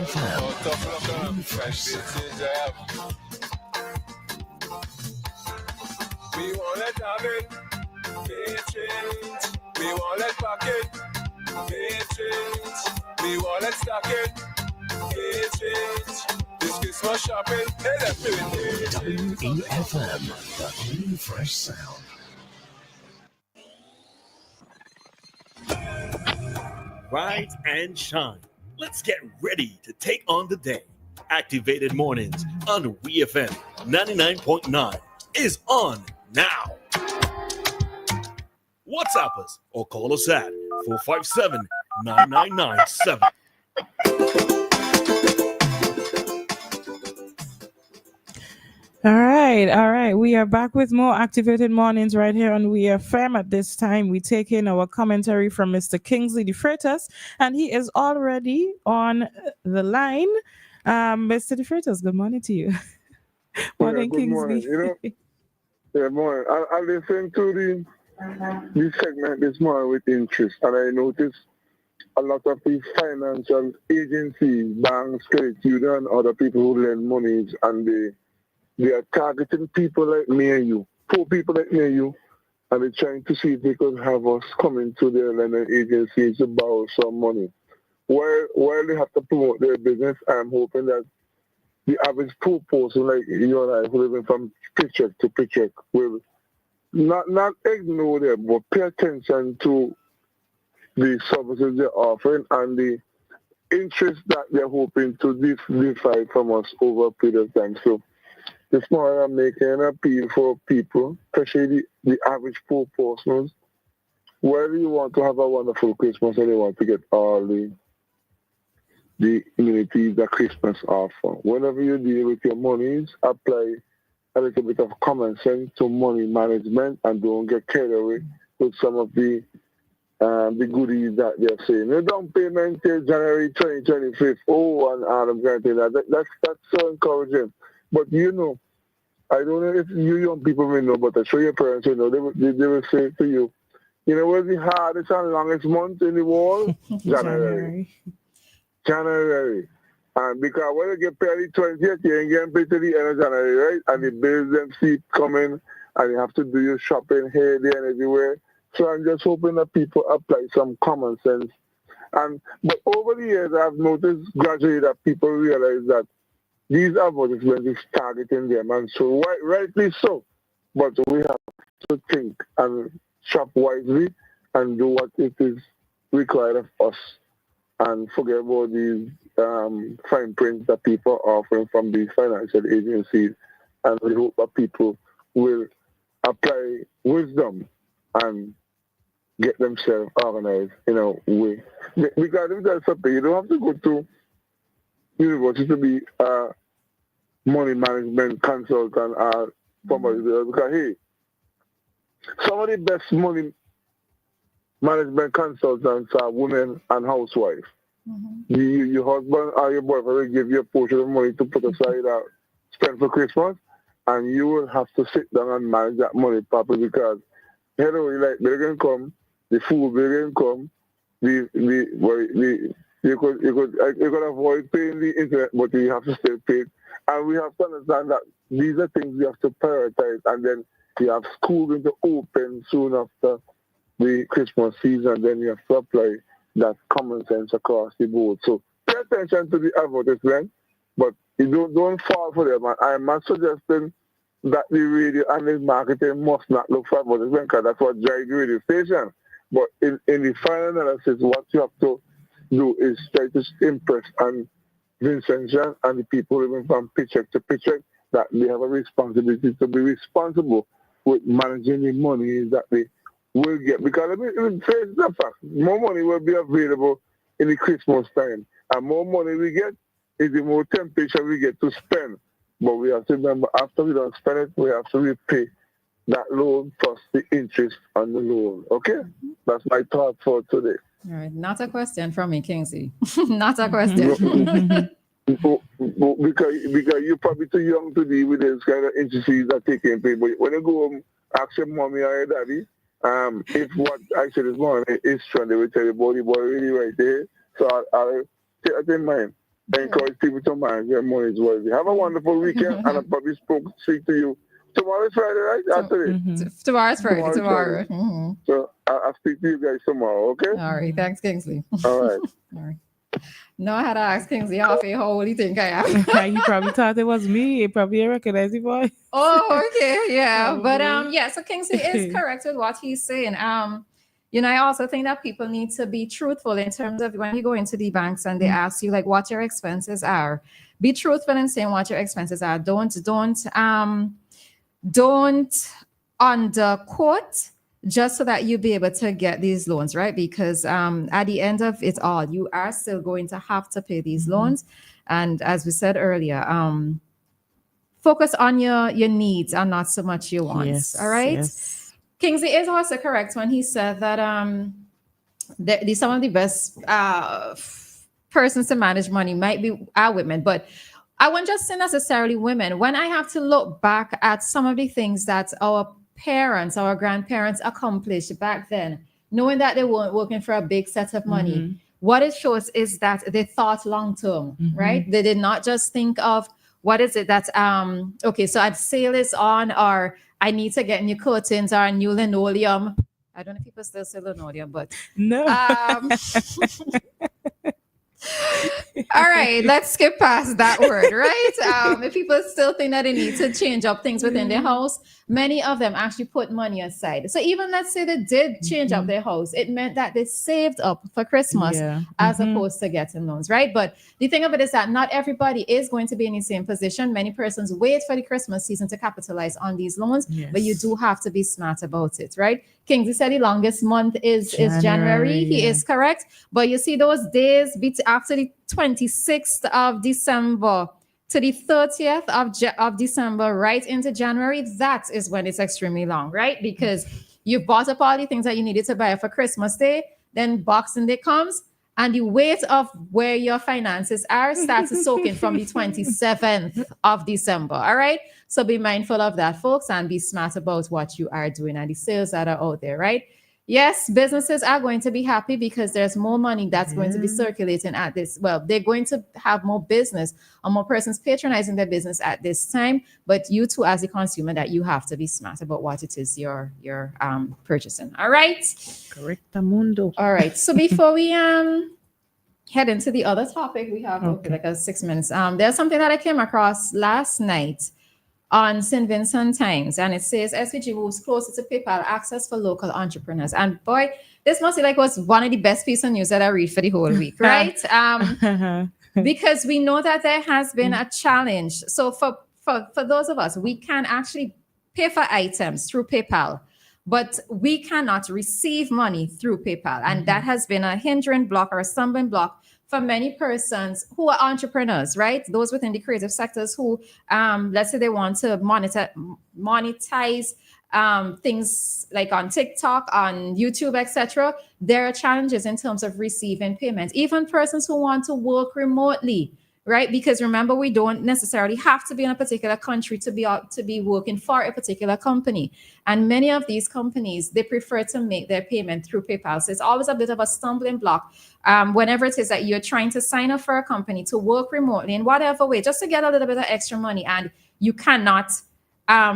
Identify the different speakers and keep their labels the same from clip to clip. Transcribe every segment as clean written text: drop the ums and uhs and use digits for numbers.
Speaker 1: WEFM. Fresh sound. We won't let have it, change. We won't let pack it, change. We won't let stack it, change. This Christmas shopping, let's do it. WEFM, the new fresh sound.
Speaker 2: Rise and shine. Let's get ready to take on the day. Activated Mornings on WEFM 99.9 is on now. WhatsApp us or call us at 457-9997.
Speaker 3: All right. We are back with more Activated Mornings right here on WEFM. At this time, we take in our commentary from Mr. Kingsley DeFreitas, and he is already on the line. Mr. DeFreitas, good morning to you. Morning,
Speaker 4: good
Speaker 3: Kingsley.
Speaker 4: Morning. Morning. I listened to this segment this morning with interest, and I noticed a lot of these financial agencies, banks, credit union, other people who lend monies, and they are targeting people like me and you, poor people like me and you, and they're trying to see if they could have us come into their lending agencies to borrow some money. While they have to promote their business, I'm hoping that the average poor person like you and I, who living from paycheck to paycheck, will not ignore them, but pay attention to the services they're offering and the interest that they're hoping to defy from us over a period of time. So this morning I'm making an appeal for people, especially the average poor persons, whether you want to have a wonderful Christmas and you want to get all the amenities that Christmas offers. Whenever you deal with your monies, apply a little bit of common sense to money management and don't get carried away with some of the goodies that they're saying. The down payment till January 2025. Oh, and I'm granting that. That's so encouraging. But you know, I don't know if you young people may know, but I'm sure your parents will know. They will say to you, you know what's the hardest and longest month in the world? January. And because when you get paid the 20th, you ain't getting paid to the end of January, right? And the bills them keep coming, and you have to do your shopping here, there, and everywhere. So I'm just hoping that people apply some common sense. But over the years, I've noticed gradually that people realize that these advertisements is targeting them, and so rightly so. But we have to think and shop wisely and do what it is required of us, and forget about these fine prints that people are offering from these financial agencies. And we hope that people will apply wisdom and get themselves organized in a way. Because if there's something, you don't have to go to university to be a money management consultant or somebody there. Because, hey, some of the best money management consultants are women and housewives. Mm-hmm. Your husband or your boyfriend will give you a portion of money to put aside or spend for Christmas, and you will have to sit down and manage that money properly because, you know, like, they're going to come, the food will come, you could avoid paying the internet, but you have to still pay. And we have to understand that these are things we have to prioritize, and then you have school going to open soon after the Christmas season, then you have to apply that common sense across the board. So pay attention to the advertisement, but you don't fall for them. I'm not suggesting that the radio and the marketing must not look for advertisement because that's what drives the radio station. But in the final analysis, what you have to do is try to impress and Vincentian and the people living from paycheck to paycheck that they have a responsibility to be responsible with managing the money that they will get. Because let me face the fact, more money will be available in the Christmas time. And more money we get is the more temptation we get to spend. But we have to remember, after we don't spend it, we have to repay that loan plus the interest on the loan. Okay? That's my thought for today.
Speaker 5: All right. Not a question from me, Kingsley. Not a question.
Speaker 4: because you're probably too young to deal with this kind of intricacies that taking place. But when you go home, ask your mommy or your daddy, if what I said this morning is true, they will tell you about the boy really right there. So I'll take it in mind. encourage people to manage their money wisely. Have a wonderful weekend, and I'll probably speak to you. Tomorrow is Friday, right? After this.
Speaker 5: Tomorrow's Friday.
Speaker 4: Tomorrow is
Speaker 5: Tomorrow.
Speaker 4: So I'll speak to you guys tomorrow, okay?
Speaker 5: All right. Thanks, Kingsley.
Speaker 4: All right.
Speaker 5: All right. No, I had to ask Kingsley how old do you think I am?
Speaker 3: He probably thought it was me. He probably recognized the voice.
Speaker 5: Oh, okay. Yeah. But
Speaker 3: Probably.
Speaker 5: yeah, so Kingsley is correct with what he's saying. I also think that people need to be truthful in terms of when you go into the banks and they ask you like what your expenses are. Be truthful in saying what your expenses are. Don't underquote just so that you be able to get these loans, right? Because at the end of it all, you are still going to have to pay these loans. And as we said earlier, focus on your needs and not so much your wants.
Speaker 3: Yes,
Speaker 5: all right.
Speaker 3: yes.
Speaker 5: Kingsley is also correct when he said that some of the best persons to manage money might be our women, but I wouldn't just say necessarily women. When I have to look back at some of the things that our parents, our grandparents accomplished back then, knowing that they weren't working for a big set of money, what it shows is that they thought long term, right? They did not just think of what is it that okay, so I'd sale is on, or I need to get new curtains or a new linoleum. I don't know if people still say linoleum, but
Speaker 3: No.
Speaker 5: all right, let's skip past that word, right? If people still think that they need to change up things within their house, many of them actually put money aside. So even let's say they did change up their house, it meant that they saved up for Christmas as opposed to getting loans, right? But the thing of it is that not everybody is going to be in the same position. Many persons wait for the Christmas season to capitalize on these loans, but you do have to be smart about it, right? Kingsley said the longest month is January. He is correct. But you see those days after the 26th of December to the 30th of December, right into January, that is when it's extremely long, right? Because you bought up all the things that you needed to buy for Christmas Day, then Boxing Day comes, and the weight of where your finances are starts to soak in from the 27th of December, all right? So be mindful of that, folks, and be smart about what you are doing and the sales that are out there, right? Yes, businesses are going to be happy because there's more money that's going to be circulating at this. Well, they're going to have more business or more persons patronizing their business at this time. But you too, as a consumer, that you have to be smart about what it is you're purchasing. All right.
Speaker 3: Correctamundo.
Speaker 5: All right. So before we head into the other topic, we have like 6 minutes. There's something that I came across last night on St. Vincent Times, and it says SVG moves closer to PayPal access for local entrepreneurs. And boy, this must be like was one of the best pieces of news that I read for the whole week, right? Because we know that there has been a challenge. So for those of us, we can actually pay for items through PayPal, but we cannot receive money through PayPal. And that has been a hindering block or a stumbling block for many persons who are entrepreneurs, right? Those within the creative sectors who, let's say they want to monetize things like on TikTok, on YouTube, etc. There are challenges in terms of receiving payments. Even persons who want to work remotely, right? Because remember, we don't necessarily have to be in a particular country to be working for a particular company. And many of these companies, they prefer to make their payment through PayPal. So it's always a bit of a stumbling block whenever it is that you're trying to sign up for a company to work remotely in whatever way, just to get a little bit of extra money, and you cannot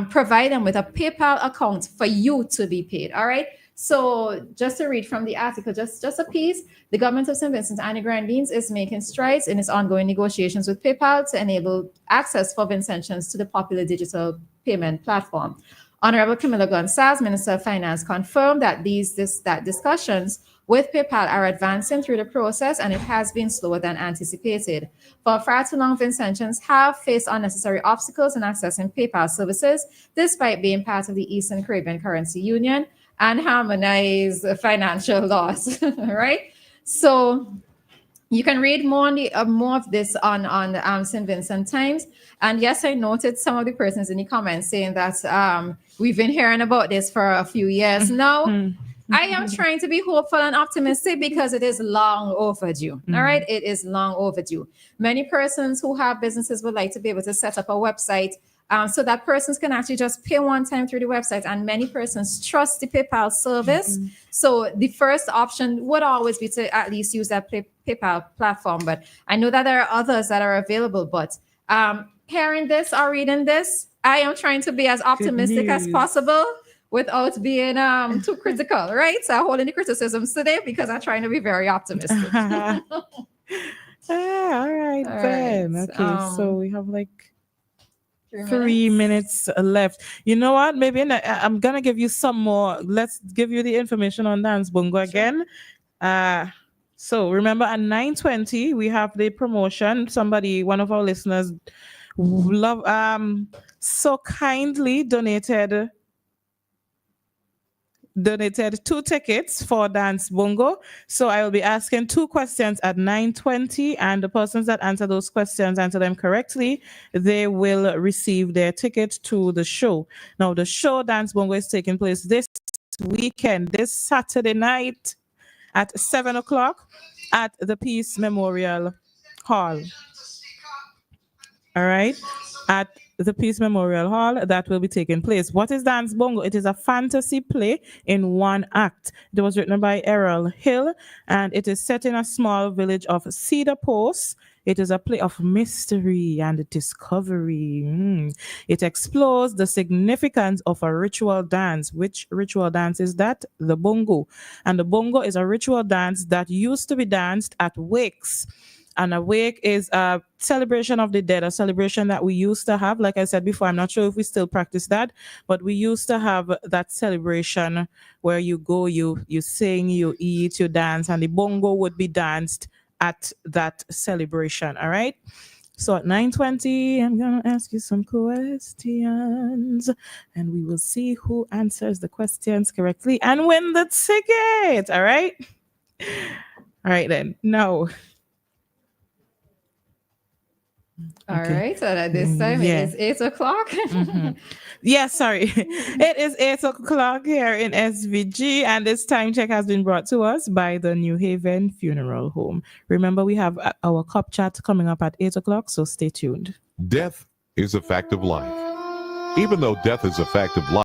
Speaker 5: provide them with a PayPal account for you to be paid. All right. So just to read from the article, just a piece, the government of St. Vincent and the Grenadines is making strides in its ongoing negotiations with PayPal to enable access for Vincentians to the popular digital payment platform. Honorable Camilla Gonzalez, Minister of Finance, confirmed that that discussions with PayPal are advancing through the process, and it has been slower than anticipated. For far too long, Vincentians have faced unnecessary obstacles in accessing PayPal services, despite being part of the Eastern Caribbean Currency Union and harmonize financial laws, right? So you can read more of this on the St. Vincent Times. And yes, I noted some of the persons in the comments saying that we've been hearing about this for a few years now. I am trying to be hopeful and optimistic because it is long overdue. All right, it is long overdue. Many persons who have businesses would like to be able to set up a website so that persons can actually just pay one time through the website, and many persons trust the PayPal service. So the first option would always be to at least use that PayPal platform, but I know that there are others that are available. But hearing this or reading this, I am trying to be as optimistic as
Speaker 3: news.
Speaker 5: possible without being too critical, right? So I'm holding the criticisms today because I'm trying to be very optimistic.
Speaker 3: All right,
Speaker 5: All
Speaker 3: then.
Speaker 5: right,
Speaker 3: Okay, so we have like
Speaker 5: 3
Speaker 3: 3 minutes left. You know what? Maybe I'm gonna give you some more. Let's give you the information on Dance Bongo again. So remember at 9:20 we have the promotion. Somebody, one of our listeners, so kindly donated 2 tickets for Dance Bongo. So I will be asking 2 questions at 9:20, and the persons that answer those questions, answer them correctly, they will receive their ticket to the show. Now, the show Dance Bongo is taking place this weekend, this Saturday night at 7 o'clock at the Peace Memorial Hall. All right, at the Peace Memorial Hall, that will be taking place. What is Dance Bongo? It is a fantasy play in 1 act. It was written by Errol Hill, and it is set in a small village of Cedar Post. It is a play of mystery and discovery. It explores the significance of a ritual dance. Which ritual dance is that? The bongo. And the bongo is a ritual dance that used to be danced at wakes. And a wake is a celebration of the dead, a celebration that we used to have. Like I said before, I'm not sure if we still practice that, but we used to have that celebration where you go, you sing, you eat, you dance, and the bongo would be danced at that celebration. All right. So at 9:20, I'm going to ask you some questions, and we will see who answers the questions correctly and win the ticket. All right. All right, then. No.
Speaker 5: All right, so at this time it is 8 o'clock.
Speaker 3: Yes, sorry. It is 8 o'clock here in SVG, and this time check has been brought to us by the New Haven Funeral Home. Remember, we have our cup chat coming up at 8 o'clock, so stay tuned.
Speaker 1: Death is a fact of life. Even though death is a fact of life,